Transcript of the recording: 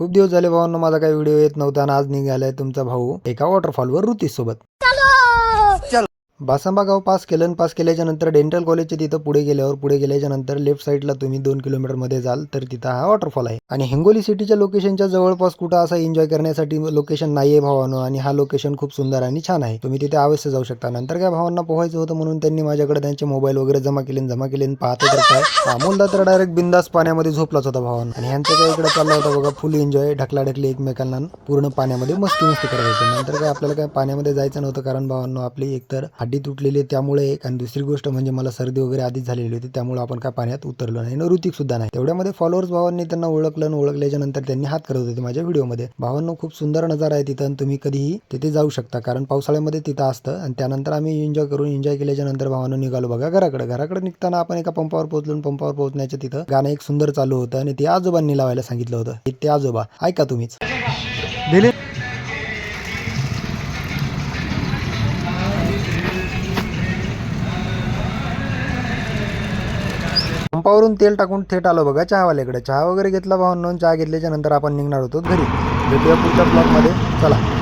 खूप दिवस झाले भावांनो माझा काही व्हिडिओ येत नव्हता आणि आज निघालाय तुमचा भाऊ एका वॉटरफॉलवर ऋतीश सोबत। बासंबा गाव पास केलं आणि पास केल्याच्या नंतर डेंटल कॉलेजच्या तिथं पुढे गेल्याच्या नंतर लेफ्ट साईडला तुम्ही 2 किलोमीटर मध्ये जाल तर तिथं हा वॉटरफॉल आहे। आणि हिंगोली सिटीच्या लोकेशनच्या जवळपास कुठं असा एन्जॉय करण्यासाठी लोकेशन नाहीये भावांनो, आणि हा लोकेशन खूप सुंदर आणि छान आहे, तुम्ही तिथे अवश्य जाऊ शकता। नंतर काय भावांना पोहायचं होतं म्हणून त्यांनी माझ्याकडे त्यांचे मोबाईल वगैरे जमा केले पाहतो तर काय अमोलदा तर डायरेक्ट बिंदास पाण्यामध्ये झोपलाच होता भावांनो। आणि ह्यांचं काय इकडे चालला होता बघा फुल एन्जॉय, ढकलाढकली एकमेकांना पूर्ण पाण्यामध्ये मस्ती करत होते। नंतर काय आपल्याला काय पाण्यामध्ये जायचं नव्हतं कारण भावांनो आपली एकतर हड्डी तुटलेली त्यामुळे एक, आणि दुसरी गोष्ट म्हणजे मला सर्दी वगैरे आधीच झालेली होती त्यामुळे आपण काय पाण्यात उतरलो नाही, ऋतिक सुद्धा नाही। तेवढ्यामध्ये फॉलोअर्स भावांनी त्यांना ओळखल्याच्या नंतर त्यांनी हात करत होते माझ्या व्हिडिओमध्ये। भावांनो खूप सुंदर नजारा आहे तिथं, तुम्ही कधीही तिथे जाऊ शकता कारण पावसाळ्यामध्ये तिथं असतं। आणि त्यानंतर आम्ही एन्जॉय केल्याच्या नंतर भावांनो निघालो बघा घराकडे निघताना आपण एका पंपावर पोहोचलो, पंपावर पोहोचण्याच्या तिथं गाणं एक सुंदर चालू होतं आणि ते आजोबांनी लावायला सांगितलं होतं। ते आजोबा ऐका तुम्हीच। पंपावरून तेल टाकून थेट आलो बघा चहावाल्याकडे, चहा वगैरे घेतला भावांनो। चहा घेतल्याच्या नंतर आपण निघणार होतो घरी। भेटूया पुढच्या ब्लॉगमध्ये, चला।